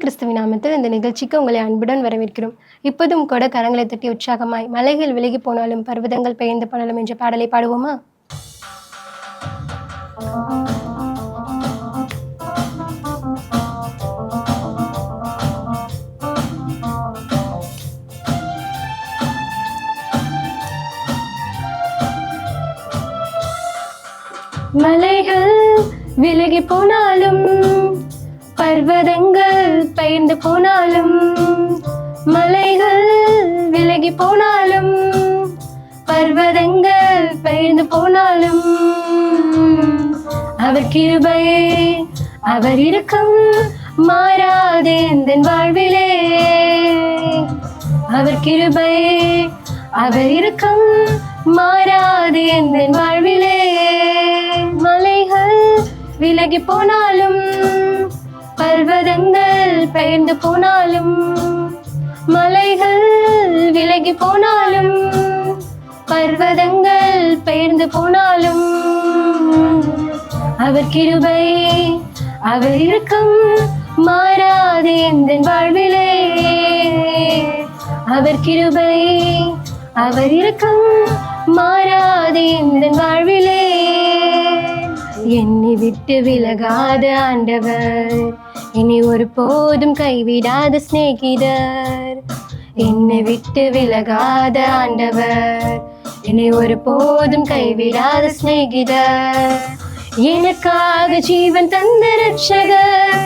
கிறிஸ்துவின் நாமத்தில் இந்த நிகழ்ச்சிக்கு உங்களை அன்புடன் வரவேற்கிறோம். இப்போதும் கூட கரங்களை தட்டி உற்சாகமாய் மலைகள் விலகி போனாலும் பர்வதங்கள் பெயர்ந்து போனாலும் என்ற பாடலை பாடுவோமா? மலைகள் விலகி போனாலும் பர்வதங்கள் பெயர்ந்து போனாலும், மலைகள் விலகி போனாலும் பர்வதங்கள் பெயர்ந்து போனாலும், அவர் கிருபை அவர் இரக்கம் மாறாதே எந்தன் வாழ்விலே. அவர் கிருபை அவர் இரக்கம் மாறாதே எந்தன் வாழ்விலே. மலைகள் விலகி போனாலும் பர்வதங்கள் பெயர்ந்து போனாலும், மலைகள் விலகி போனாலும் பர்வதங்கள் பெயர்ந்து போனாலும், அவர் கிருபை அவர் இரக்கம் மாறாதே எந்தன் வாழ்விலே. அவர் கிருபை அவர் இரக்கம் மாறாதே எந்தன் வாழ்விலே. என்னை விட்டு விலகாத ஆண்டவர், என்னை ஒரு போதும் கைவிடாத சிநேகிதர். என்னை விட்டு விலகாத ஆண்டவர், என்னை ஒரு போதும் கைவிடாத சிநேகிதர். எனக்காக ஜீவன் தந்த ரட்சகர்,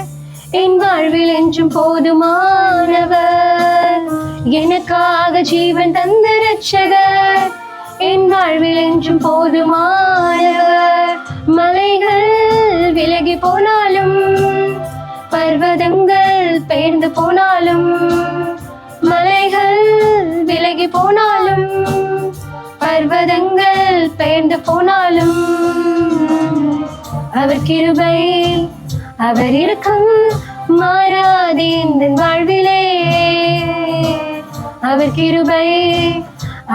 என் வாழ்வில் என்றும் போதுமானவர். எனக்காக ஜீவன் தந்த ரட்சகர், என் வாழ்வில் என்றும் போதுமானவர். மலைகள் விலகி போனாலும் பர்வதங்கள் பெயர்ந்து போனாலும், மலைகள் விலகி போனாலும் பர்வதங்கள் பெயர்ந்து போனாலும், அவர் கிருபை அவர் இரக்கம் மாறாதே எந்தன் வாழ்விலே. அவர் கிருபை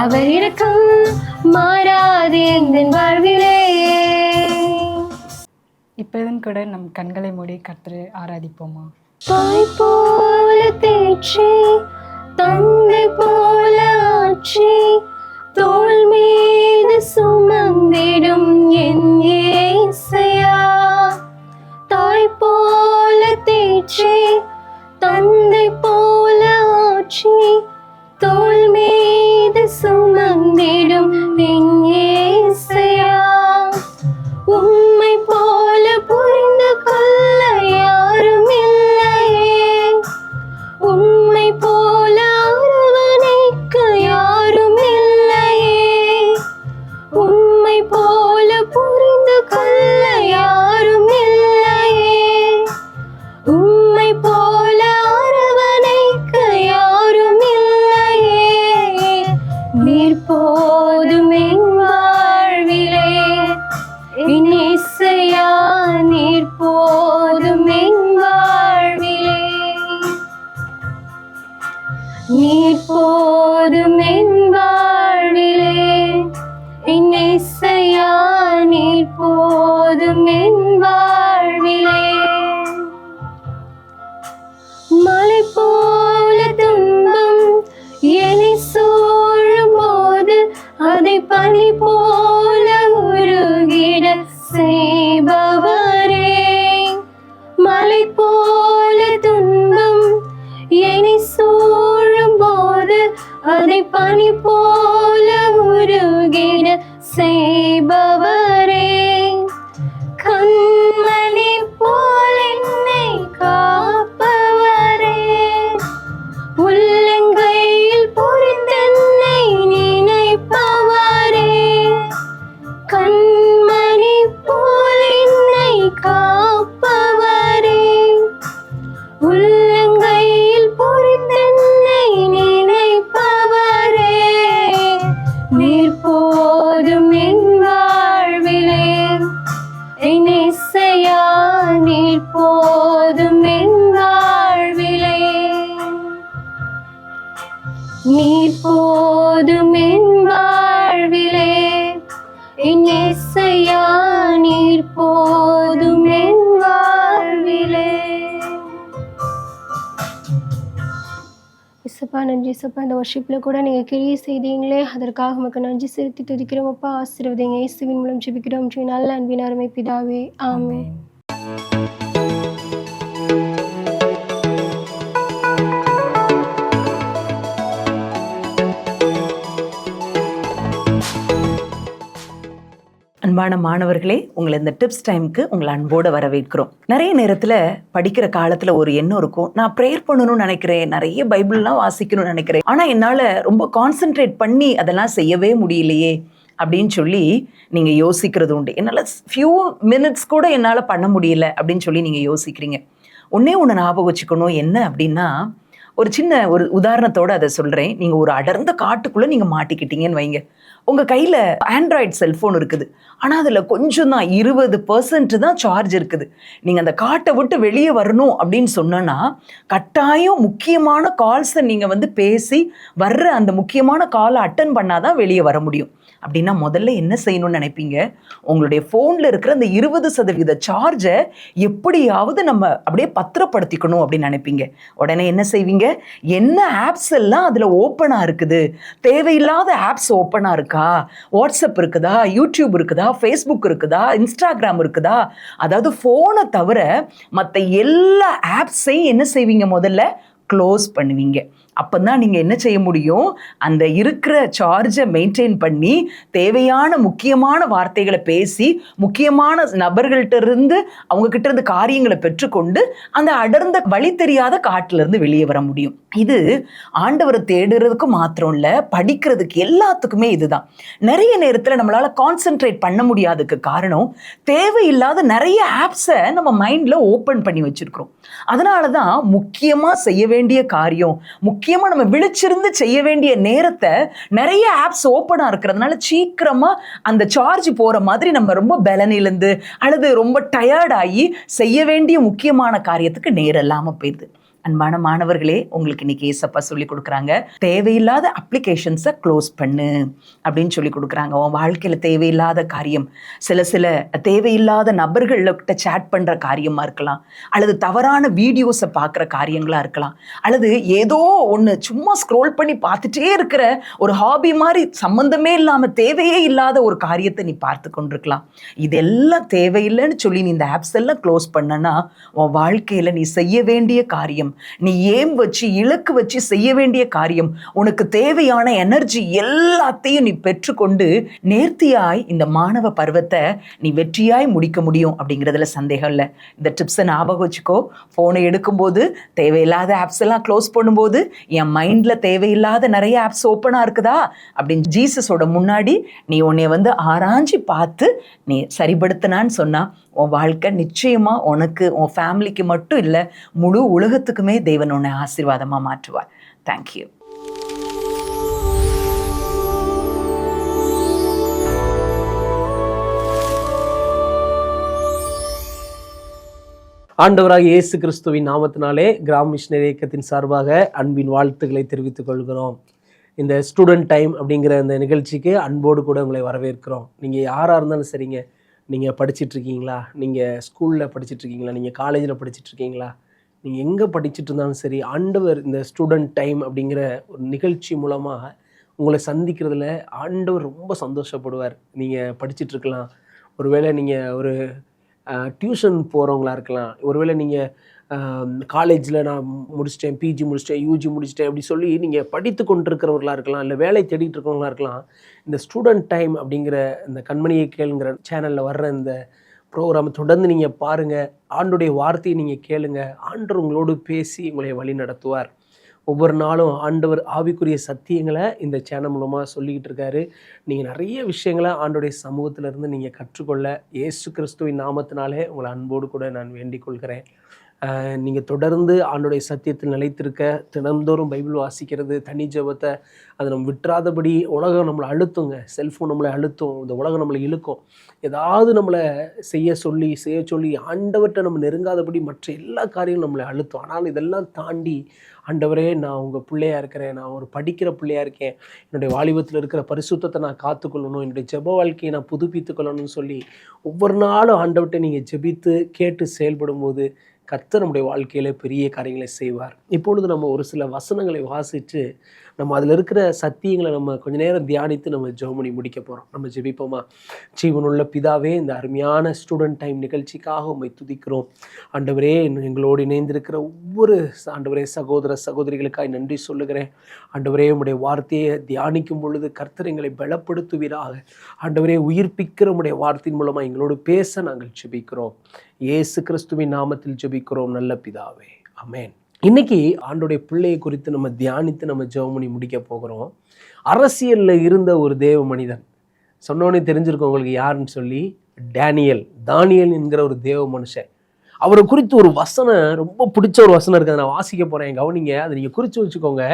அவர் இரக்கம் மாறாதே எந்தன் வாழ்விலே. இப்போதும் கூட நம் கண்களை மூடி கர்த்தரை ஆராதிப்போமா? தாய் போல தேற்றி தந்தை போல ஆற்றி தோள் மீது சுமந்திடும் என் இயேசையா. தாய் போல தேற்றி தந்தை போல ஆற்றி தோள் மீது சுமந்திடும் என் இயேசையா. உம்மை போல புரிந்து கொள்ள யாரும் இல்லையே, உம்மை போல அரவணைக்க யாரும் இல்லையே, உம்மை போல புரிந்து கொள்ள யாரும் இல்லையே, உம்மை போல அரவணைக்க யாரும் இல்லையே. நீர் போதும் என் வாழ்விலே, என் இயேசையா நீர் போதும் என் வாழ்விலே. நீர் போதும் என் வாழ்விலே, என் இயேசையா நீர் போதும் என் வாழ்விலே. மலை போல துன்பம் என்னை சூழும் போது அதை பனி போல உருகிட செய்பவரே. மலை போல துன்பம் என்னை சூழும் போது அதை பனி போல உருகிட செய்பவரே. கண்மணி போல் என்னை காப்பவரே, உள்ளங்கையில் பொறித்தென்னை நினைப்பவரே. கண்மணி போல் என்னை காப்பவரே, உள்ளங்கையில் பொறித்தென்னை நினைப்பவரே. நீர் போதும் என் வாழ்விலே, என் இயேசையா நீர் போதும் என் வாழ்விலே. நீர் போதும் என் வாழ்விலே, என் இயேசையா நீர் போதும் என் வாழ்விலே. ஏசப்பா, நன்றி ஏசப்பா. இந்த வொர்ஷிப்பில் கூட நீங்கள் கிரியை செய்தீங்களே, அதற்காக உமக்கு நன்றி செலுத்தி துதிக்கிறோம் அப்பா. ஆசீர்வதிங்க. இயேசுவின் மூலம் ஜெபிக்கிறோம் நல்ல அன்பின் அருமை பிதாவே, ஆமென். ஆமென். அன்பான மாணவர்களே, உங்களை இந்த டிப்ஸ் டைமுக்கு உங்களை அன்போடு வரவேற்கிறோம். நிறைய நேரத்தில் படிக்கிற காலத்தில் ஒரு எண்ணம் இருக்கும், நான் ப்ரேயர் பண்ணணும்னு நினைக்கிறேன், நிறைய பைபிள்லாம் வாசிக்கணும்னு நினைக்கிறேன், ஆனால் என்னால் ரொம்ப கான்சென்ட்ரேட் பண்ணி அதெல்லாம் செய்யவே முடியலையே அப்படின்னு சொல்லி நீங்கள் யோசிக்கிறது உண்டு. என்னால் ஃபியூ மினிட்ஸ் கூட என்னால் பண்ண முடியல அப்படின்னு சொல்லி நீங்கள் யோசிக்கிறீங்க. ஒன்றே ஒன்று ஞாபகம் வச்சுக்கணும், என்ன அப்படின்னா, ஒரு சின்ன ஒரு உதாரணத்தோடு அதை சொல்கிறேன். நீங்கள் ஒரு அடர்ந்த காட்டுக்குள்ளே நீங்கள் மாட்டிக்கிட்டீங்கன்னு வைங்க. உங்கள் கையில் ஆண்ட்ராய்டு செல்ஃபோன் இருக்குது, ஆனால் அதில் கொஞ்சம் தான் 20% தான் சார்ஜ் இருக்குது. நீங்கள் அந்த காட்டை விட்டு வெளியே வரணும் அப்படின்னு சொன்னோன்னா கட்டாயம் முக்கியமான கால்ஸை நீங்கள் பேசி வர்ற அந்த முக்கியமான காலை அட்டன் பண்ணால் தான் வெளியே வர முடியும். அப்படின்னா முதல்ல என்ன செய்யணும்னு நினைப்பீங்க, உங்களுடைய ஃபோனில் இருக்கிற அந்த 20% சார்ஜை எப்படியாவது நம்ம அப்படியே பத்திரப்படுத்திக்கணும் அப்படின்னு நினைப்பீங்க. உடனே என்ன செய்வீங்க, என்ன ஆப்ஸ் எல்லாம் அதில் ஓப்பனாக இருக்குது, தேவையில்லாத ஆப்ஸ் ஓப்பனாக இருக்கா, வாட்ஸ்அப் இருக்குதா, யூடியூப் இருக்குதா, ஃபேஸ்புக் இருக்குதா, இன்ஸ்டாகிராம் இருக்குதா, அதாவது ஃபோனை தவிர மற்ற எல்லா ஆப்ஸையும் என்ன செய்வீங்க, முதல்ல க்ளோஸ் பண்ணுவீங்க. அப்போ தான் நீங்கள் என்ன செய்ய முடியும், அந்த இருக்கிற சார்ஜை மெயின்டைன் பண்ணி தேவையான முக்கியமான வார்த்தைகளை பேசி முக்கியமான நபர்கள்ட்ட இருந்து அவங்கக்கிட்ட இருந்து காரியங்களை பெற்றுக்கொண்டு அந்த அடர்ந்த வழி தெரியாத காட்டிலேருந்து வெளியே வர முடியும். இது ஆண்டவரை தேடுறதுக்கு மாத்திரம் இல்லை, படிக்கிறதுக்கு எல்லாத்துக்குமே இதுதான். நிறைய நேரத்தில் நம்மளால் கான்சென்ட்ரேட் பண்ண முடியாததுக்கு காரணம் தேவையில்லாத நிறைய ஆப்ஸை நம்ம மைண்டில் ஓப்பன் பண்ணி வச்சுருக்கிறோம். அதனால தான் முக்கியமாக செய்ய வேண்டிய காரியம், முக்கியமாக நம்ம விழிச்சிருந்து செய்ய வேண்டிய நேரத்தை நிறைய ஆப்ஸ் ஓப்பனாக இருக்கிறதுனால சீக்கிரமாக அந்த சார்ஜ் போகிற மாதிரி நம்ம ரொம்ப பலனிலிருந்து அல்லது ரொம்ப டயர்டாகி செய்ய வேண்டிய முக்கியமான காரியத்துக்கு நேரம் இல்லாமல் போயிடுது. அன்பான மாணவர்களே, உங்களுக்கு இன்னைக்கு ஏசப்பா சொல்லி கொடுக்குறாங்க, தேவையில்லாத அப்ளிகேஷன்ஸை க்ளோஸ் பண்ணு அப்படின்னு சொல்லி கொடுக்குறாங்க. உன் வாழ்க்கையில் தேவையில்லாத காரியம், சில தேவையில்லாத நபர்கள்கிட்ட சேட் பண்ணுற காரியமாக இருக்கலாம், அல்லது தவறான வீடியோஸை பார்க்குற காரியங்களாக இருக்கலாம், அல்லது ஏதோ ஒன்று சும்மா ஸ்க்ரோல் பண்ணி பார்த்துட்டே இருக்கிற ஒரு ஹாபி மாதிரி சம்மந்தமே இல்லாமல் தேவையே இல்லாத ஒரு காரியத்தை நீ பார்த்து கொண்டிருக்கலாம். இதெல்லாம் தேவையில்லைன்னு சொல்லி நீ இந்த ஆப்ஸ் எல்லாம் க்ளோஸ் பண்ணனா உன் வாழ்க்கையில் நீ செய்ய வேண்டிய காரியம், நீ ஏம் வச்சு இலக்கு வச்சு செய்ய வேண்டிய காரியம், உனக்கு தேவையான எனர்ஜி எல்லாத்தையும் நீ பெற்றுக்கொண்டு நேர்த்தியாய் இந்த மாணவ பருவத்தை நீ வெற்றியாய் முடிக்க முடியும் அப்படிங்கிறதுல சந்தேகம் இல்லை. இந்த டிப்ஸை ஞாபகம் வச்சுக்கோ. ஃபோனை எடுக்கும்போது தேவையில்லாத ஆப்ஸ் எல்லாம் க்ளோஸ் பண்ணும்போது என் மைண்டில் தேவையில்லாத நிறைய ஆப்ஸ் ஓப்பனாக இருக்குதா அப்படின்னு ஜீசஸோட முன்னாடி நீ உன்னை ஆராய்ச்சி பார்த்து நீ சரிபடுத்தினான்னு சொன்னால் உன் வாழ்க்கை நிச்சயமாக உனக்கு, உன் ஃபேமிலிக்கு மட்டும் இல்லை, முழு உலகத்துக்குமே தேவன் உன்னை ஆசீர்வாதமாக மாற்றுவார். தேங்க்யூ. ஆண்டவராக இயேசு கிறிஸ்துவின் நாமத்தினாலே கிராம மிஷனரி இயக்கத்தின் சார்பாக அன்பின் வாழ்த்துக்களை தெரிவித்துக் கொள்கிறோம். இந்த ஸ்டூடெண்ட் டைம் அப்படிங்கிற இந்த நிகழ்ச்சிக்கு அன்போடு கூட உங்களை வரவேற்கிறோம். நீங்கள் யாராக இருந்தாலும் சரிங்க, நீங்கள் படிச்சிட்ருக்கீங்களா, நீங்கள் ஸ்கூலில் படிச்சிட்ருக்கீங்களா, நீங்கள் காலேஜில் படிச்சிட்ருக்கீங்களா, நீங்கள் எங்கே படிச்சுட்டு இருந்தாலும் சரி, ஆண்டவர் இந்த ஸ்டூடெண்ட் டைம் அப்படிங்கிற ஒரு நிகழ்ச்சி மூலமாக உங்களை சந்திக்கிறதுல ஆண்டவர் ரொம்ப சந்தோஷப்படுவார். நீங்கள் படிச்சிட்ருக்கலாம், ஒருவேளை நீங்கள் ஒரு டியூஷன் போகிறவங்களா இருக்கலாம், ஒருவேளை நீங்கள் காலேஜில் நான் முடிச்சிட்டேன், பிஜி முடிச்சிட்டேன், யூஜி முடிச்சிட்டேன் அப்படி சொல்லி நீங்கள் படித்து கொண்டிருக்கிறவர்களாக இருக்கலாம், இல்லை வேலை தேடிட்டு இருக்கிறவங்களா இருக்கலாம். இந்த ஸ்டூடெண்ட் டைம் அப்படிங்கிற இந்த கண்மணியை கேளுங்கிற சேனலில் வர்ற இந்த ப்ரோக்ராமை தொடர்ந்து நீங்கள் பாருங்கள். ஆண்டோடைய வார்த்தையை நீங்கள் கேளுங்க. ஆண்டவர் உங்களோடு பேசி உங்களை வழி நடத்துவார். ஒவ்வொரு நாளும் ஆண்டவர் ஆவிக்குரிய சத்தியங்களை இந்த சேனல் மூலமாக சொல்லிக்கிட்டு இருக்காரு. நீங்கள் நிறைய விஷயங்களை ஆண்டோடைய சமூகத்திலிருந்து நீங்கள் கற்றுக்கொள்ள இயேசு கிறிஸ்துவின் நாமத்தினாலே உங்களை அன்போடு கூட நான் வேண்டிக் கொள்கிறேன். நீங்கள் தொடர்ந்து ஆண்டோடைய சத்தியத்தில் நிலைத்திருக்க, தினந்தோறும் பைபிள் வாசிக்கிறது, தனி ஜெபத்தை அதை நம்ம விட்டுறாதபடி. உலகம் நம்மளை அழுத்துங்க, செல்ஃபோன் நம்மளை அழுத்தும், இந்த உலகம் நம்மளை இழுக்கும், ஏதாவது நம்மளை செய்ய சொல்லி ஆண்டவர்கிட்ட நம்ம நெருங்காதபடி மற்ற எல்லா காரியங்களும் நம்மளை அழுத்தும். ஆனால் இதெல்லாம் தாண்டி ஆண்டவரே, நான் உங்கள் பிள்ளையாக இருக்கிறேன், நான் ஒரு படிக்கிற பிள்ளையாக இருக்கேன், என்னுடைய வாலிபத்தில் இருக்கிற பரிசுத்தத்தை நான் காத்துக்கொள்ளணும், என்னுடைய ஜெப வாழ்க்கையை நான் புதுப்பித்து கொள்ளணும்னு சொல்லி ஒவ்வொரு நாளும் ஆண்டவர்கிட்ட நீங்கள் ஜெபித்து கேட்டு செயல்படும் போது கர்த்தர் நம்முடைய வாழ்க்கையில பெரிய காரியங்களை செய்வார். இப்பொழுது நம்ம ஒரு சில வசனங்களை வாசித்து நம்ம அதில் இருக்கிற சத்தியங்களை நம்ம கொஞ்ச நேரம் தியானித்து நம்ம ஜெபம் பண்ணி முடிக்க போகிறோம். நம்ம ஜெபிப்போமா? ஜீவனுள்ள பிதாவே, இந்த அருமையான ஸ்டூடெண்ட் டைம் நிகழ்ச்சிக்காக உம்மை துதிக்கிறோம். ஆண்டவரே, எங்களோடு இணைந்திருக்கிற ஒவ்வொரு ஆண்டவரே சகோதர சகோதரிகளுக்காய் நன்றி சொல்லுகிறேன். ஆண்டவரே, உம்முடைய வார்த்தையை தியானிக்கும் பொழுது கர்த்தர் எங்களை பலப்படுத்துவீராக. ஆண்டவரே, உயிர்ப்பிக்கிற உம்முடைய வார்த்தையின் மூலமாக எங்களோடு பேச நாங்கள் ஜெபிக்கிறோம். இயேசு கிறிஸ்துவின் நாமத்தில் ஜெபிக்கிறோம் நல்ல பிதாவே, ஆமென். இன்னைக்கு ஆண்டோடைய பிள்ளையை குறித்து நம்ம தியானித்து நம்ம ஜெபம் பண்ணி முடிக்க போகிறோம். அரசியலில் இருந்த ஒரு தேவ மனிதன், சொன்னோன்னே தெரிஞ்சிருக்கோம் உங்களுக்கு யாருன்னு சொல்லி, தானியல் என்கிற ஒரு தேவ மனுஷன். அவரை குறித்து ஒரு வசனம், ரொம்ப பிடிச்ச ஒரு வசனம் இருக்குது, அதை நான் வாசிக்க போகிறேன், கவனிங்க. அதை நீங்கள் குறித்து வச்சுக்கோங்க.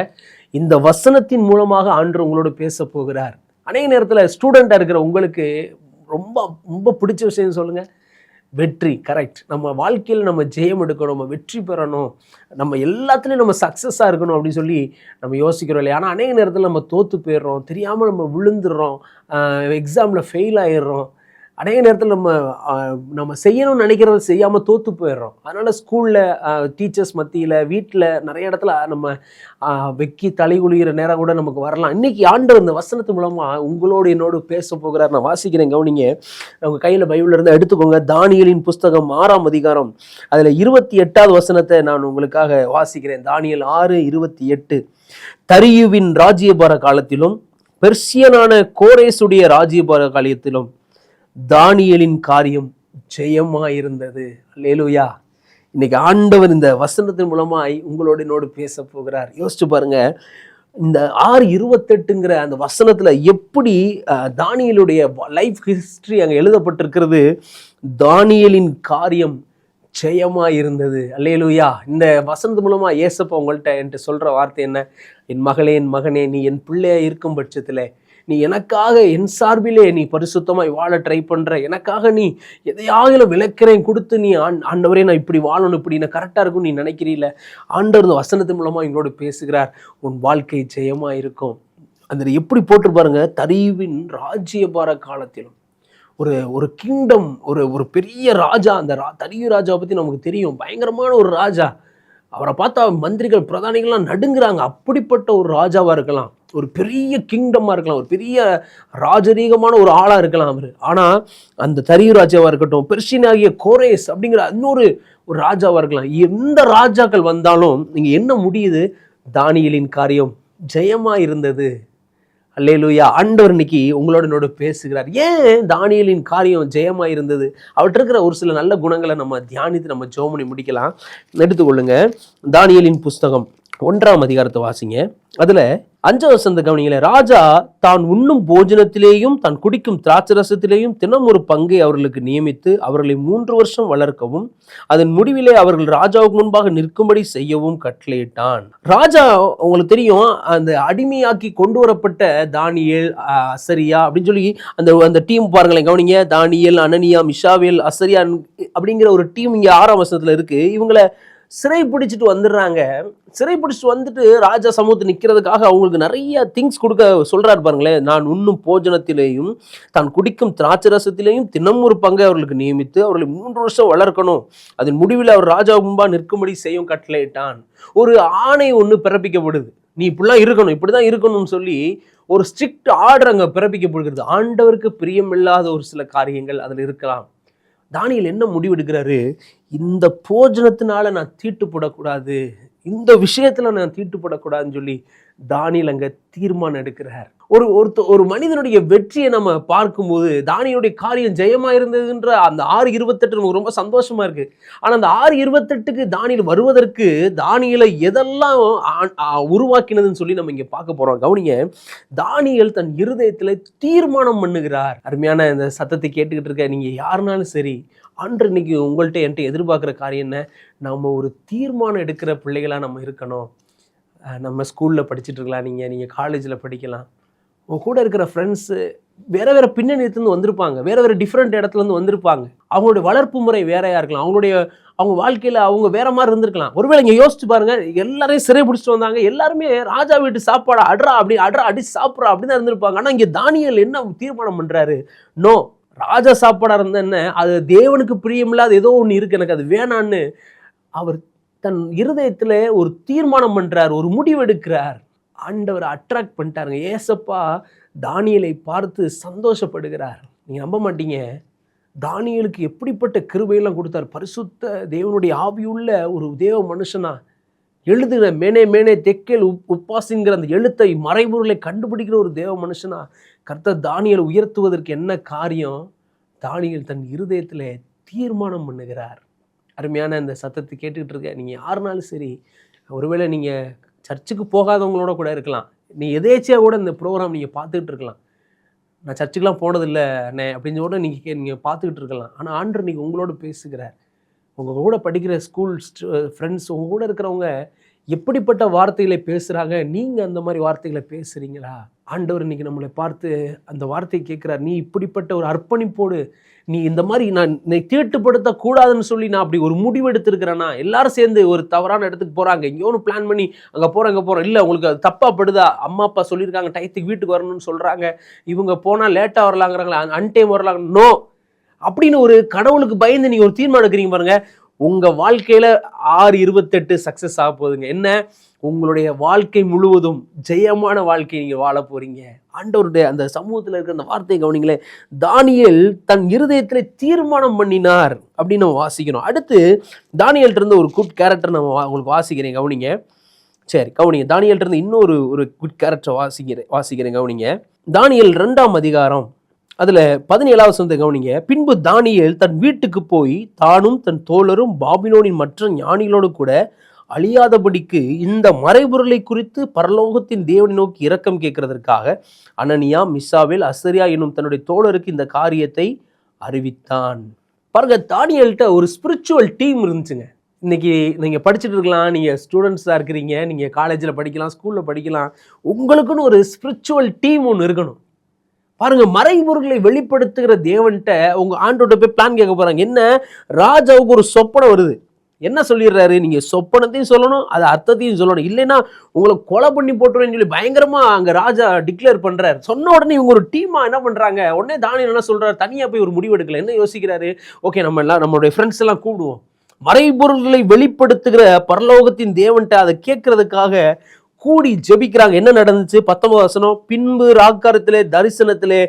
இந்த வசனத்தின் மூலமாக ஆண்டவர் உங்களோட பேச போகிறார். அநேக நேரத்தில் ஸ்டூடெண்ட்டாக இருக்கிற உங்களுக்கு ரொம்ப ரொம்ப பிடிச்ச விஷயம் சொல்லுங்கள், வெற்றி. கரெக்ட். நம்ம வாழ்க்கையில் நம்ம ஜெயம் எடுக்கணும், நம்ம வெற்றி பெறணும், நம்ம எல்லாத்துலேயும் நம்ம சக்ஸஸாக இருக்கணும் அப்படின்னு சொல்லி நம்ம யோசிக்கிறோம் இல்லையா? ஆனால் அநேக நேரத்தில் நம்ம தோற்று போயிடுறோம், தெரியாமல் நம்ம விழுந்துடுறோம், எக்ஸாமில் ஃபெயில் ஆகிடுறோம். அநேக நேரத்தில் நம்ம செய்யணும்னு நினைக்கிறத செய்யாமல் தோற்று போயிடுறோம். அதனால் ஸ்கூலில், டீச்சர்ஸ் மத்தியில், வீட்டில் நிறைய இடத்துல நம்ம வெக்கி தலைகுலிகிற நேரம் கூட நமக்கு வரலாம். இன்றைக்கி ஆண்டவர் இந்த வசனத்து மூலமாக உங்களோடு என்னோடு பேச போகிறார். நான் வாசிக்கிறேன், கவனிங்க. உங்கள் கையில் பைபிள் இருந்தால் எடுத்துக்கோங்க. தானியேலின் புஸ்தகம் 6ஆம் அதிகாரம் அதில் 28வது வசனத்தை நான் உங்களுக்காக வாசிக்கிறேன். தானியேல் 6:28. தரியுவின் ராஜ்யபார காலத்திலும் பெர்சியனான கோரேசுடைய ராஜ்யபார காலத்திலும் தானியேலின் காரியம் ஜெயமாயிருந்தது. அல்லேலூயா. இன்னைக்கு ஆண்டவர் இந்த வசனத்தின் மூலமாய் உங்களோட என்னோடு பேச போகிறார். யோசிச்சு பாருங்க, இந்த 6:28ங்கிற அந்த வசனத்துல எப்படி தானியேலுடைய லைஃப் ஹிஸ்டரி அங்கே எழுதப்பட்டிருக்கிறது. தானியேலின் காரியம் ஜெயமாயிருந்தது. அல்லேலூயா. இந்த வசனத்து மூலமா ஏசப்பா உங்கள்கிட்ட என்கிட்ட சொல்ற வார்த்தை என்ன? என் மகளே, என் மகனே, நீ என் பிள்ளையா இருக்கும் பட்சத்துல நீ எனக்காக என் சார்பிலே நீ பரிசுத்தமாய் வாழ ட்ரை பண்ற, எனக்காக நீ எதையாவது விளக்கிறேன் கொடுத்து நீ ஆண்டவரே நான் இப்படி வாழணும், இப்படி நான் கரெக்டாக இருக்கும் நீ நினைக்கிறீல, ஆண்டவர் இந்த வசனத்தின் மூலமாக எங்களோடு பேசுகிறார். உன் வாழ்க்கை ஜெயமா இருக்கும். அந்த எப்படி போட்டு பாருங்க, தரியுவின் ராஜ்யபார காலத்திலும் ஒரு கிங்டம், ஒரு பெரிய ராஜா. அந்த தரியு ராஜாவை பற்றி நமக்கு தெரியும், பயங்கரமான ஒரு ராஜா. அவரை பார்த்தா மந்திரிகள் பிரதானிகள்லாம் நடுங்குறாங்க. அப்படிப்பட்ட ஒரு ராஜாவாக இருக்கலாம், ஒரு பெரிய கிங்டமாக இருக்கலாம், ஒரு பெரிய ராஜரீகமான ஒரு ஆளாக இருக்கலாம் அவர். ஆனால் அந்த தரியு ராஜாவாக இருக்கட்டும், பெர்சியனாகிய கோரேஸ் அப்படிங்கிற இன்னொரு ஒரு ராஜாவாக இருக்கலாம், எந்த ராஜாக்கள் வந்தாலும் நீங்கள் என்ன முடியுது? தானியேலின் காரியம் ஜெயமாக இருந்தது. அல்லேலூயா. ஆண்டவர் இன்னைக்கு உங்களோட என்னோட பேசுகிறார். ஏன் தானியேலின் காரியம் ஜெயமாக இருந்தது? அவர்கிட்ட இருக்கிற ஒரு சில நல்ல குணங்களை நம்ம தியானித்து நம்ம ஜெபம் பண்ணி முடிக்கலாம். எடுத்துக்கொள்ளுங்க. தானியேலின் புஸ்தகம் 1ஆம் அதிகாரத்தை வாசிங்க. அதுல 5 வசனத்தை கவனிங்களேன். ராஜா தான் உண்ணும் போஜனத்திலேயும் தான் குடிக்கும் திராட்சரசத்திலேயும் தினம் ஒரு பங்கை அவர்களுக்கு நியமித்து அவர்களை 3 வருஷம் வளர்க்கவும் அதன் முடிவிலே அவர்கள் ராஜாவுக்கு முன்பாக நிற்கும்படி செய்யவும் கட்டளையிட்டான். ராஜா, உங்களுக்கு தெரியும், அந்த அடிமையாக்கி கொண்டு வரப்பட்ட தானியேல், அசரியா அப்படின்னு சொல்லி அந்த டீம் பாருங்களேன், கவனிங்க. தானியேல், அனனியா, மிஷாவேல், அசரியா அப்படிங்கிற ஒரு டீம் இங்க 6ஆம் வசனத்துல இருக்கு. இவங்களை சிறை பிடிச்சிட்டு வந்துடுறாங்க. சிறை பிடிச்சிட்டு வந்துட்டு ராஜா சமூகத்தை நிற்கிறதுக்காக அவங்களுக்கு நிறைய திங்ஸ் கொடுக்க சொல்றாரு பாருங்களேன். நான் உண்ணும் போஜனத்திலேயும் தான் குடிக்கும் திராட்சரசத்திலேயும் தினம் ஒரு பங்கை அவர்களுக்கு நியமித்து அவர்களை 3 வருஷம் வளர்க்கணும், அதன் முடிவில் அவர் ராஜா முன்பா நிற்கும்படி செய்யும் கட்டளையிட்டான். ஒரு ஆணை ஒன்று பிறப்பிக்கப்படுது, நீ இப்படிலாம் இருக்கணும், இப்படிதான் இருக்கணும்னு சொல்லி ஒரு ஸ்ட்ரிக்ட் ஆர்டர் அங்கே பிறப்பிக்கப்படுகிறது. ஆண்டவருக்கு பிரியமில்லாத ஒரு சில காரியங்கள் அதில் இருக்கலாம். தானியேல் என்ன முடிவெடுக்கிறாரு? இந்த போஜனத்தினால நான் தீட்டுப்படக்கூடாது, இந்த விஷயத்துல நான் தீட்டுப்படக்கூடாதுன்னு சொல்லி தானியேல் அங்க தீர்மானம் எடுக்கிறார். ஒரு மனிதனுடைய வெற்றியை நம்ம பார்க்கும்போது தானியேலுடைய காரியம் ஜெயமா இருந்ததுன்ற அந்த 6:28 நமக்கு ரொம்ப சந்தோஷமா இருக்கு. ஆனா அந்த 6:28க்கு தானியேல் வருவதற்கு தானியேலை எதெல்லாம் உருவாக்கினதுன்னு சொல்லி நம்ம இங்க பார்க்க போறோம். கவனிங்க. தானியேல் தன் இருதயத்துல தீர்மானம் பண்ணுகிறார். அருமையான இந்த சத்தத்தை கேட்டுக்கிட்டு இருக்க நீங்க யாருனாலும் சரி, ஆண்டவர் இன்னைக்கு உங்கள்கிட்ட என்கிட்ட எதிர்பார்க்குற காரியம் என்ன? நம்ம ஒரு தீர்மானம் எடுக்கிற பிள்ளைகளாக நம்ம இருக்கணும். நம்ம ஸ்கூலில் படிச்சுட்டு இருக்கலாம், நீங்கள் காலேஜில் படிக்கலாம். உங்கள் கூட இருக்கிற ஃப்ரெண்ட்ஸு வேறு பின்னணியிலேருந்து வந்திருப்பாங்க, வேறு டிஃப்ரெண்ட் இடத்துலேருந்து வந்திருப்பாங்க. அவங்களுடைய வளர்ப்பு முறை வேறையாக இருக்கலாம், அவங்க வாழ்க்கையில் அவங்க வேற மாதிரி இருந்திருக்கலாம். ஒருவேளை இங்கே யோசிச்சு பாருங்கள், எல்லாரையும் சிறை பிடிச்சிட்டு வந்தாங்க, எல்லாருமே ராஜா வீட்டு சாப்பாடு அடிச்சு சாப்பிட்றா அப்படின்னு தான் இருந்திருப்பாங்க. ஆனால் இங்கே தானியேல் என்ன தீர்மானம் பண்ணுறாரு? நோ, ராஜா சாப்பாடாக இருந்தா என்ன, அது தேவனுக்கு பிரியமில்லாத ஏதோ ஒன்று இருக்குது, எனக்கு அது வேணான்னு அவர் தன் இருதயத்துல ஒரு தீர்மானம் பண்றார், ஒரு முடிவெடுக்கிறார். ஆண்டவர் அட்ராக்ட் பண்ணிட்டாருங்க. ஏசப்பா தானியேலை பார்த்து சந்தோஷப்படுகிறார். நீங்க நம்ப மாட்டீங்க, தானியேலுக்கு எப்படிப்பட்ட கிருபையெல்லாம் கொடுத்தார். பரிசுத்த தேவனுடைய ஆவியுள்ள ஒரு தேவ மனுஷனா எழுதுகிற மேனே மேனே தெக்கேல் உப்பாசிங்கிற அந்த எழுத்தை மறைபொருளை கண்டுபிடிக்கிற ஒரு தேவ மனுஷனா கர்த்தர் தானியேலை உயர்த்துவதற்கு என்ன காரியம்? தானியேல் தன் இருதயத்தில் தீர்மானம் பண்ணுகிறார். அருமையான இந்த சத்தத்தை கேட்டுக்கிட்டு இருக்க நீங்கள் யாருனாலும் சரி, ஒருவேளை நீங்கள் சர்ச்சுக்கு போகாதவங்களோட கூட இருக்கலாம், நீ எதேச்சியாக கூட இந்த ப்ரோக்ராம் நீங்கள் பார்த்துக்கிட்டு இருக்கலாம். நான் சர்ச்சுக்கெலாம் போனதில்லை அண்ணே அப்படின்னு கூட நீங்கள் பார்த்துக்கிட்டு இருக்கலாம். ஆனால் ஆண்டவர் நீங்கள் உங்களோட பேசுகிறார். உங்கள் கூட படிக்கிற ஸ்கூல் ஃப்ரெண்ட்ஸ், உங்கள் கூட இருக்கிறவங்க எப்படிப்பட்ட வார்த்தைகளை பேசுகிறாங்க, நீங்கள் அந்த மாதிரி வார்த்தைகளை பேசுகிறீங்களா? ஆண்டவர் இன்னைக்கு நம்மளை பார்த்து அந்த வார்த்தையை கேட்குறார். நீ இப்படிப்பட்ட ஒரு அர்ப்பணிப்போடு, நீ இந்த மாதிரி நான் தீட்டுப்படுத்தக்கூடாதுன்னு சொல்லி நான் அப்படி ஒரு முடிவு எடுத்திருக்கிறேன்னா, எல்லாரும் சேர்ந்து ஒரு தவறான இடத்துக்கு போகிறாங்க, எங்கேயோ ஒன்று பிளான் பண்ணி அங்கே போகிறோம் இல்லை உங்களுக்கு அது தப்பாக படுதா, அம்மா அப்பா சொல்லியிருக்காங்க டயத்துக்கு வீட்டுக்கு வரணும்னு சொல்கிறாங்க, இவங்க போனால் லேட்டாக வரலாங்கிறாங்களா, அன்டைம் வரலாங்க, நோ அப்படின்னு ஒரு கடவுளுக்கு பயந்து நீங்கள் ஒரு தீர்மானம் எடுக்கிறீங்க பாருங்க, உங்கள் வாழ்க்கையில் 6/28 சக்ஸஸ் ஆக போகுதுங்க. என்ன? உங்களுடைய வாழ்க்கை முழுவதும் ஜெயமான வாழ்க்கை நீங்கள் வாழ போறீங்க. ஆண்டவருடைய அந்த சமூகத்தில் இருக்கிற அந்த வார்த்தையை கவனிங்களேன். தானியேல் தன் இருதயத்தில் தீர்மானம் பண்ணினார் அப்படின்னு நம்ம வாசிக்கணும். அடுத்து தானியேல்ட்ட இருந்து ஒரு குட் கேரக்டர் நம்ம உங்களுக்கு வாசிக்கிறேன், கவனிங்க. சரி கவனிங்க, தானியேல்ட்ட இருந்து இன்னொரு குட் கேரக்டர் வாசிக்கிறேன் கவனிங்க. தானியேல் 2ஆம் அதிகாரம் அதில் 17வது வசனத்தை கவனிங்க. பின்பு தானியேல் தன் வீட்டுக்கு போய் தானும் தன் தோழரும் பாபிலோனின் மற்ற ஞானிகளோடு கூட அழியாதபடிக்கு இந்த மறைபொருளை குறித்து பரலோகத்தின் தேவனை நோக்கி இரக்கம் கேட்கறதற்காக அனனியா, மிசாவேல், அசரியா என்னும் தன்னுடைய தோழருக்கு இந்த காரியத்தை அறிவித்தான். பாருங்க, தானியேல்ட்ட ஒரு ஸ்பிரிச்சுவல் டீம் இருந்துச்சுங்க. இன்னைக்கு நீங்கள் படிச்சுட்டு இருக்கலாம், நீங்கள் ஸ்டூடெண்ட்ஸாக இருக்கிறீங்க, நீங்கள் காலேஜில் படிக்கலாம், ஸ்கூலில் படிக்கலாம், உங்களுக்குன்னு ஒரு ஸ்பிரிச்சுவல் டீம் ஒன்று இருக்கணும். பாருங்க, மறைபொருளை வெளிப்படுத்துகிற தேவன்கிட்ட உங்க ஆண்டோட போய் பிளான் கேட்க போறாங்க. என்ன? ராஜாவுக்கு ஒரு சொப்பனை வருது. என்ன சொல்லிடுறாரு? நீங்க சொப்பனத்தையும் சொல்லணும், அது அர்த்தத்தையும் சொல்லணும், இல்லைன்னா உங்களை கொலை பண்ணி போட்டுருவேன்னு சொல்லி பயங்கரமா அங்க ராஜா டிக்ளேர் பண்றாரு. சொன்ன உடனே இவங்க ஒரு டீமா என்ன பண்றாங்க, உடனே தானியேல் என்ன சொல்றாரு, தனியா போய் ஒரு முடிவு எடுக்கல. என்ன யோசிக்கிறாரு? ஓகே, நம்ம எல்லாம் நம்மளுடைய ஃப்ரெண்ட்ஸ் எல்லாம் கூப்பிடுவோம், மறைபொருள்களை வெளிப்படுத்துகிற பரலோகத்தின் தேவன்கிட்ட அதை கேட்கறதுக்காக கூடி ஜெபிக்கிறாங்க. என்ன நடந்துச்சு? 19வது வசனம். பின்பு ராக்காரத்திலே தரிசனத்திலே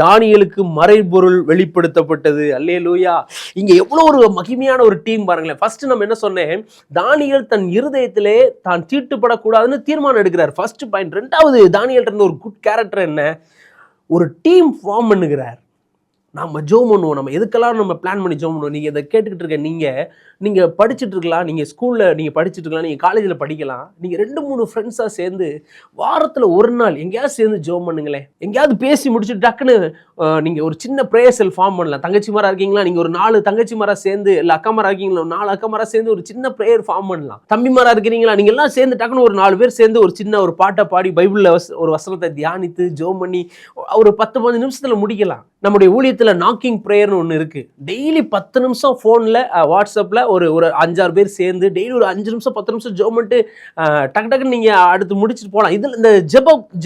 தானியேலுக்கு மறைபொருள் வெளிப்படுத்தப்பட்டது. அல்லேலூயா. இங்க எவ்வளவு ஒரு மகிமையான ஒரு டீம் பாருங்களேன். ஃபர்ஸ்ட் நம்ம என்ன சொன்னேன், தானியேல் தன் இருதயத்திலே தான் தீட்டுப்படக்கூடாதுன்னு தீர்மானம் எடுக்கிறார். First point. 2வது, தானியேல்ட்ட இருந்த ஒரு குட் கேரக்டர் என்ன, ஒரு டீம் ஃபார்ம் பண்ணுகிறார். நம்ம ஜோம் பண்ணுவோம், நம்ம எதுக்கெல்லாம் நம்ம பிளான் பண்ணி ஜோம் பண்ணுவோம். நீங்கள் இதை கேட்டுக்கிட்டு இருக்க நீங்கள் படிச்சுட்டு இருக்கலாம், நீங்கள் ஸ்கூலில் நீங்கள் படிச்சுட்டு இருக்கலாம், நீங்கள் காலேஜில் படிக்கலாம், நீங்கள் 2-3 ஃப்ரெண்ட்ஸாக சேர்ந்து வாரத்தில் ஒரு நாள் எங்கேயாவது சேர்ந்து ஜோம் பண்ணுங்களேன். எங்கேயாவது பேசி முடிச்சுட்டு டக்குன்னு நீங்கள் ஒரு சின்ன ப்ரேயர் செல் ஃபார்ம் பண்ணலாம். தங்கச்சிமாராக இருக்கீங்களா, நீங்கள் ஒரு 4 தங்கச்சிமாராக சேர்ந்து, இல்லை அக்காமாராக இருக்கீங்களா, 4 அக்காமாராக சேர்ந்து ஒரு சின்ன ப்ரேயர் ஃபார்ம் பண்ணலாம். தம்பிமாராக இருக்கிறீங்களா, நீங்கள் எல்லாம் சேர்ந்து டக்குன்னு ஒரு 4 பேர் சேர்ந்து ஒரு சின்ன ஒரு பாட்டை பாடி பைபிளில் ஒரு வசனத்தை தியானித்து ஜோம் பண்ணி ஒரு 10-15 நிமிஷத்தில் முடிக்கலாம். நம்முடைய ஊழியத்தில் நாக்கிங் ப்ரேயர்னு ஒன்று இருக்குது. டெய்லி 10 நிமிஷம் ஃபோனில் வாட்ஸ்அப்பில் ஒரு 5-6 பேர் சேர்ந்து டெய்லி ஒரு 5 நிமிஷம் 10 நிமிஷம் ஜோம் பண்ணிட்டு டக்கு டக்குன்னு நீங்கள் அடுத்து முடிச்சுட்டு போகலாம். இதில் இந்த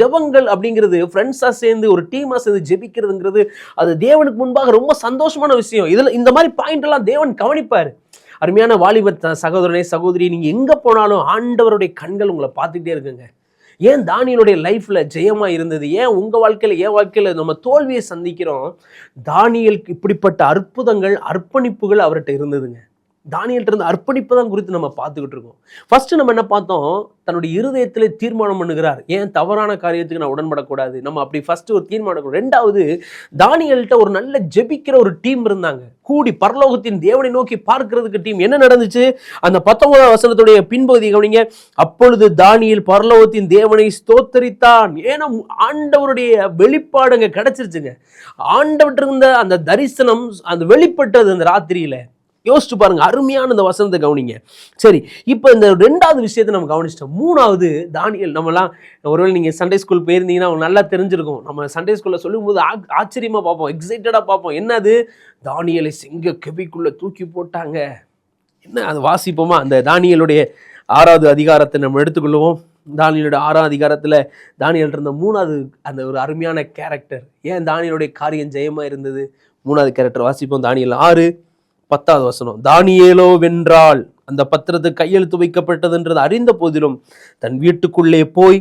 ஜெபங்கள் அப்படிங்கிறது ஃப்ரெண்ட்ஸாக சேர்ந்து ஒரு டீமாக சேர்ந்து ஜெபிக்கிறதுங்கிறது அது தேவனுக்கு முன்பாக ரொம்ப சந்தோஷமான விஷயம். இதில் இந்த மாதிரி பாயிண்ட் எல்லாம் தேவன் கவனிப்பார். அருமையான வாலிப சகோதரனே சகோதரி, நீங்கள் எங்கே போனாலும் ஆண்டவருடைய கண்கள் உங்களை பார்த்துக்கிட்டே இருக்குங்க. ஏன் தானியேலுடைய லைஃப்ல ஜெயமா இருந்தது? ஏன் உங்க வாழ்க்கையில என் வாழ்க்கையில நம்ம தோல்வியை சந்திக்கிறோம்? தானியேலுக்கு இப்படிப்பட்ட அற்புதங்கள், அர்ப்பணிப்புகள் அவர்கிட்ட இருந்ததுங்க. தானியேல்ட்ட இருந்த அர்ப்பணிப்பு தான் குறித்து நம்ம பார்த்துக்கிட்டு இருக்கோம். ஃபர்ஸ்ட் நம்ம என்ன பார்த்தோம், தன்னுடைய இருதயத்திலே தீர்மானம் பண்ணுகிறார். ஏன் தவறான காரியத்துக்கு நான் உடன்படக்கூடாது, நம்ம அப்படி ஃபர்ஸ்ட் ஒரு தீர்மானம். 2வது, தானியேல்ட்ட ஒரு நல்ல ஜெபிக்கிற ஒரு டீம் இருந்தாங்க, கூடி பரலோகத்தின் தேவனை நோக்கி பார்க்கிறதுக்கு டீம். என்ன நடந்துச்சு? அந்த 19வது வசனத்துடைய பின்பகுதி கவனிங்க. அப்பொழுது தானியேல் பரலோகத்தின் தேவனை ஸ்தோத்தரித்தான். ஏன்னா ஆண்டவருடைய வெளிப்பாடு அங்க கிடைச்சிருச்சுங்க. ஆண்டவர்கிட்ட இருந்த அந்த தரிசனம் அந்த வெளிப்பட்டது அந்த ராத்திரியில. யோசிச்சு பாருங்க, அருமையான இந்த வசனத்தை கவனிங்க. சரி, இப்போ இந்த 2வது விஷயத்தை நம்ம கவனிச்சிட்டோம். 3வது, தானியேல். நம்மலாம் ஒருவேளை நீங்கள் சண்டே ஸ்கூல் போயிருந்தீங்கன்னா அவங்க நல்லா தெரிஞ்சிருக்கும். நம்ம சண்டே ஸ்கூலில் சொல்லும்போது ஆச்சரியமாக பார்ப்போம், எக்ஸைட்டடாக பார்ப்போம். என்னது? தானியேலை சிங்க கெபிக்குள்ளே தூக்கி போட்டாங்க. என்ன அது வாசிப்போமா? அந்த தானியேலுடைய 6வது அதிகாரத்தை நம்ம எடுத்துக்கொள்வோம். தானியேலுடைய 6ஆம் அதிகாரத்தில் தானியேல் இருந்த 3வது அந்த ஒரு அருமையான கேரக்டர். ஏன் தானியேலுடைய காரியம் ஜெயமாக இருந்தது? 3வது கேரக்டர் வாசிப்போம். தானியேல் 6 10வது வசனம், தானியேலோ வென்றால் அந்த பத்திரத்து கையெழுத்து வைக்கப்பட்டதுன்றது அறிந்த போதிலும் தன் வீட்டுக்குள்ளே போய்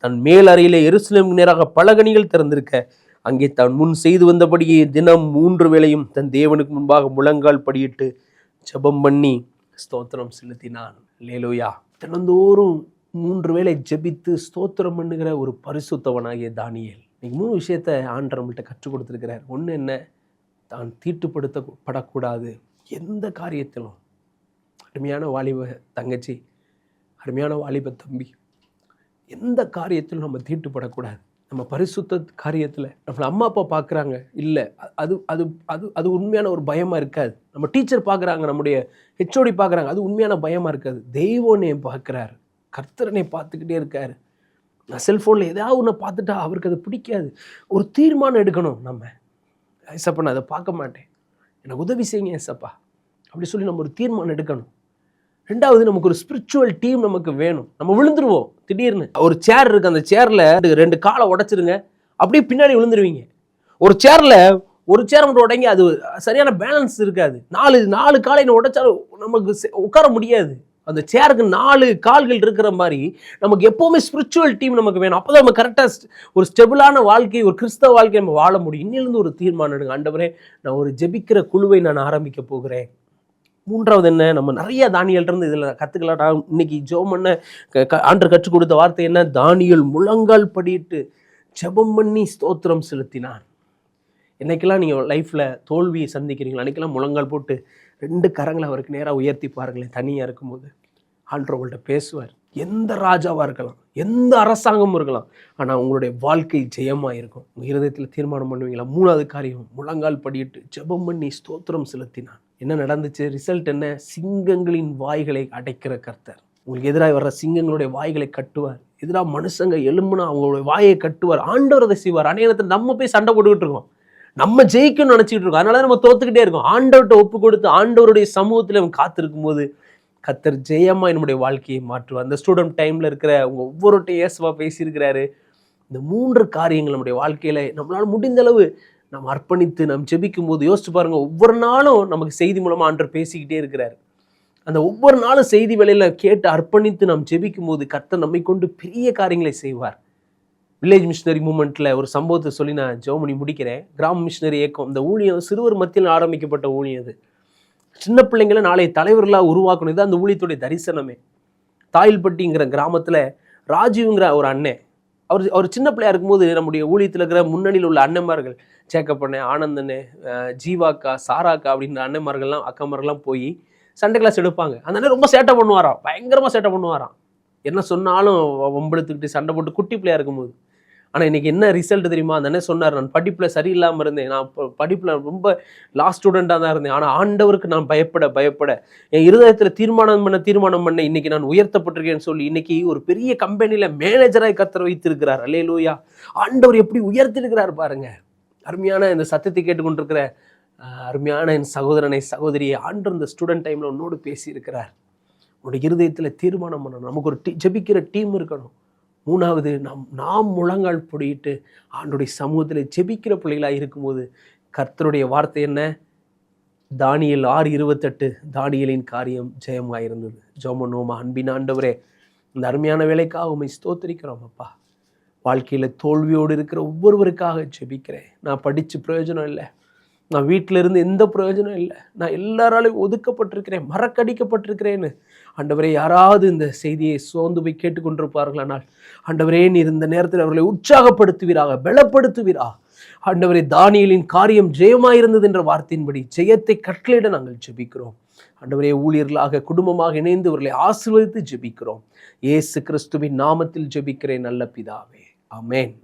தன் மேல் அறையிலே எருசலேமுக்கு நேராக பலகணிகள் திறந்திருக்க அங்கே தான் முன் செய்து வந்தபடியே தினம் 3 வேளையும் தன் தேவனுக்கு முன்பாக முழங்கால் படியிட்டு ஜெபம் பண்ணி ஸ்தோத்திரம் செலுத்தினான். அல்லேலூயா. தினந்தோறும் 3 வேளை ஜெபித்து ஸ்தோத்திரம் பண்ணுகிற ஒரு பரிசுத்தவனாகிய தானியேல். இன்னைக்கு 3 விஷயத்தை ஆண்டவர் நம்மள்கிட்ட கற்றுக் கொடுத்துருக்கிறார். ஒன்று என்ன? தான் தீட்டுப்படுத்தப்படக்கூடாது எந்த காரியத்திலும். அருமையான வாலிப தங்கச்சி, அருமையான வாலிப தம்பி, எந்த காரியத்திலும் நம்ம தீட்டுப்படக்கூடாது. நம்ம பரிசுத்த காரியத்தில் நம்மளை அம்மா அப்பா பார்க்குறாங்க, இல்லை அது அது அது அது உண்மையான ஒரு பயமாக இருக்காது. நம்ம டீச்சர் பார்க்குறாங்க, நம்முடைய ஹெச்ஓடி பார்க்குறாங்க, அது உண்மையான பயமாக இருக்காது. தெய்வனே பார்க்குறாரு, கர்த்தரனை பார்த்துக்கிட்டே இருக்காரு. நான் செல்ஃபோனில் ஏதாவது ஒன்று பார்த்துட்டா அவருக்கு அது பிடிக்காது. ஒரு தீர்மானம் எடுக்கணும். நம்ம ஏசப்பா நான் அதை பார்க்க மாட்டேன், எனக்கு உதவி செய்யுங்க ஏசப்பா அப்படி சொல்லி நம்ம ஒரு தீர்மானம் எடுக்கணும். 2வது, நமக்கு ஒரு ஸ்பிரிச்சுவல் டீம் நமக்கு வேணும். நம்ம விழுந்துருவோம் திடீர்னு. ஒரு சேர் இருக்கு, அந்த சேர்ல 2 காலை உடைச்சிருங்க, அப்படியே பின்னாடி விழுந்துருவீங்க. ஒரு சேர்ல ஒரு சேர் மட்டும் உடைங்க, அது சரியான பேலன்ஸ் இருக்காது. 4 காலை உடைச்சாலும் நமக்கு உட்கார முடியாது. அந்த சேருக்கு 4 கால்கள் இருக்கிற மாதிரி நமக்கு எப்போவுமே ஸ்பிரிச்சுவல் டீம் நமக்கு வேணும். அப்போ தான் நம்ம கரெக்டாக ஒரு ஸ்டெபிளான வாழ்க்கை, ஒரு கிறிஸ்தவ வாழ்க்கையை நம்ம வாழ முடியும். இன்னிலிருந்து ஒரு தீர்மானம் எடுங்க, ஆண்டவரே நான் ஒரு ஜெபிக்கிற குழுவை நான் ஆரம்பிக்க போகிறேன். 3வது என்ன? நம்ம நிறைய தானியல்கிட்ட இதில் கற்றுக்கலாம். இன்னைக்கு ஜெபம் பண்ண ஆண்டவர் கற்றுக் கொடுத்த வார்த்தை என்ன? தானியேல் முழங்கால் படியிட்டு ஜெபம் பண்ணி ஸ்தோத்திரம் செலுத்தினான். என்னைக்கெல்லாம் நீங்கள் லைஃப்பில் தோல்வியை சந்திக்கிறீங்களோ அன்றைக்கெல்லாம் முழங்கால் போட்டு 2 கரங்களை அவருக்கு நேராக உயர்த்தி பாருங்களேன். தனியாக இருக்கும்போது ஆண்டவர் உங்கள்கிட்ட பேசுவார். எந்த ராஜாவாக இருக்கலாம், எந்த அரசாங்கமும் இருக்கலாம், ஆனால் உங்களுடைய வாழ்க்கை ஜெயமாக இருக்கும். உங்கள் இருதயத்தில் தீர்மானம் பண்ணுவீங்களா? 3வது காரியம், முழங்கால் படியிட்டு ஜெபம் பண்ணி ஸ்தோத்திரம் செலுத்தினான். என்ன நடந்துச்சு? ரிசல்ட் என்ன? சிங்கங்களின் வாய்களை அடைக்கிற கர்த்தர். உங்களுக்கு எதிராக வர்ற சிங்கங்களுடைய வாய்களை கட்டுவார். எதிராக மனுஷங்க எலும்புனா அவங்களுடைய வாயை கட்டுவார். ஆண்டவர் அதை செய்வார். அநேகத்தில் நம்ம போய் சண்டை போட்டுக்கிட்டு இருக்கோம், நம்ம ஜெயிக்கணும்னு நினச்சிக்கிட்டு இருக்கோம், அதனால நம்ம தோத்துக்கிட்டே இருக்கோம். ஆண்டவர்கிட்ட ஒப்பு கொடுத்து ஆண்டவருடைய சமூகத்தில் அவன் காத்திருக்கும் போது கர்த்தர் ஜெயமா என்னுடைய வாழ்க்கையை மாற்றுவார். அந்த ஸ்டூடெண்ட் டைம்ல இருக்கிற உங்க ஒவ்வொருட்டையும் இயேசுவா பேசியிருக்கிறாரு. இந்த 3 காரியங்கள் நம்முடைய வாழ்க்கையில நம்மளால முடிந்த அளவு நம்ம அர்ப்பணித்து நம்ம ஜெபிக்கும் போது யோசிச்சு பாருங்க, ஒவ்வொரு நாளும் நமக்கு செய்தி மூலமா ஆண்டவர் பேசிக்கிட்டே இருக்கிறாரு. அந்த ஒவ்வொரு நாளும் செய்தி வேளையில கேட்டு அர்ப்பணித்து நாம் ஜெபிக்கும் போது கர்த்தர் நம்மை கொண்டு பெரிய காரியங்களை செய்வார். வில்லேஜ் மிஷினரி மூமெண்ட்ல ஒரு சம்பவத்தை சொல்லி நான் ஜெபம் பண்ணி முடிக்கிறேன். கிராம மிஷினரி இயக்கம், இந்த ஊழியம் சிறுவர் மத்தியில் ஆரம்பிக்கப்பட்ட ஊழியம். அது சின்ன பிள்ளைங்களை நாளை தலைவர்களாக உருவாக்கணும். இது அந்த ஊழியத்துடைய தரிசனமே. தாயில்பட்டிங்கிற கிராமத்தில் ராஜீவ்ங்கிற ஒரு அண்ணன், அவர் சின்ன பிள்ளையா இருக்கும்போது நம்முடைய ஊழியத்தில் இருக்கிற முன்னணியில் உள்ள அண்ணன்மார்கள், சேக்கப்பண்ணே, ஆனந்தண்ணே, ஜீவாக்கா, சாராக்கா அப்படின்ற அண்ணன்மார்கள்லாம் அக்காமார்கள்லாம் போய் சண்டே கிளாஸ் எடுப்பாங்க. அந்த அண்ணன் ரொம்ப சேட்டை பண்ணுவாராம், பயங்கரமாக சேட்டை பண்ணுவாராம். என்ன சொன்னாலும் வம்பெடுத்துக்கிட்டு சண்டை போட்டு குட்டி பிள்ளையா இருக்கும்போது. ஆனால் இன்னைக்கு என்ன ரிசல்ட் தெரியுமா? அந்த அண்ணன் சொன்னார், நான் படிப்பில் சரியில்லாமல் இருந்தேன், நான் படிப்பில் ரொம்ப லாஸ்ட் ஸ்டூடெண்ட்டாக தான் இருந்தேன், ஆனால் ஆண்டவருக்கு நான் பயப்பட என் இருதயத்தில் தீர்மானம் பண்ண இன்னைக்கு நான் உயர்த்தப்பட்டிருக்கேன்னு சொல்லி இன்னைக்கு ஒரு பெரிய கம்பெனியில் மேனேஜராக கர்த்தர் வைத்திருக்கிறார். அல்லேலூயா. ஆண்டவர் எப்படி உயர்த்திருக்கிறார் பாருங்க. அருமையான இந்த சத்தத்தை கேட்டுக்கொண்டிருக்கிற அருமையான என் சகோதரனை சகோதரியை ஆண்டவர் இந்த ஸ்டூடெண்ட் டைமில் உன்னோடு பேசியிருக்கிறார். உன்னுடைய இருதயத்தில் தீர்மானம் பண்ணணும். நமக்கு ஒரு ஜெபிக்கிற டீம் இருக்கணும். 3வது, நாம் முழங்கால் பொடியிட்டு ஆண்டுடைய சமூகத்தில் ஜெபிக்கிற பிள்ளைகளாக இருக்கும்போது கர்த்தருடைய வார்த்தை என்ன? தானியேல் 6:28, தானியேலின் காரியம் ஜெயமாயிருந்தது. ஜெபம் அன்பின் ஆண்டவரே, இந்த அருமையான வேலைக்காக உம்மை ஸ்தோத்திரிக்கிறோம் அப்பா. வாழ்க்கையில் தோல்வியோடு இருக்கிற ஒவ்வொருவருக்காக ஜெபிக்கிறேன். நான் படித்து பிரயோஜனம் இல்லை, நான் வீட்டில் இருந்து எந்த பிரயோஜனம் இல்லை, நான் எல்லாராலையும் ஒதுக்கப்பட்டிருக்கிறேன், மறக்கடிக்கப்பட்டிருக்கிறேன்னு ஆண்டவரே யாராவது இந்த செய்தியை சோர்ந்து போய் கேட்டுக்கொண்டிருப்பார்களானால் ஆண்டவரே நீர் இந்த நேரத்தில் அவர்களை உற்சாகப்படுத்துவீராக, பலப்படுத்துவீராக. ஆண்டவரே தானியேலின் காரியம் ஜெயமாயிருந்தது என்ற வார்த்தையின்படி ஜெயத்தை கட்டளையிட நாங்கள் ஜெபிக்கிறோம். ஆண்டவரே ஊழியர்களாக குடும்பமாக இணைந்து அவர்களை ஆசீர்வதித்து ஜெபிக்கிறோம். இயேசு கிறிஸ்துவின் நாமத்தில் ஜெபிக்கிறேன் நல்ல பிதாவே, ஆமென்.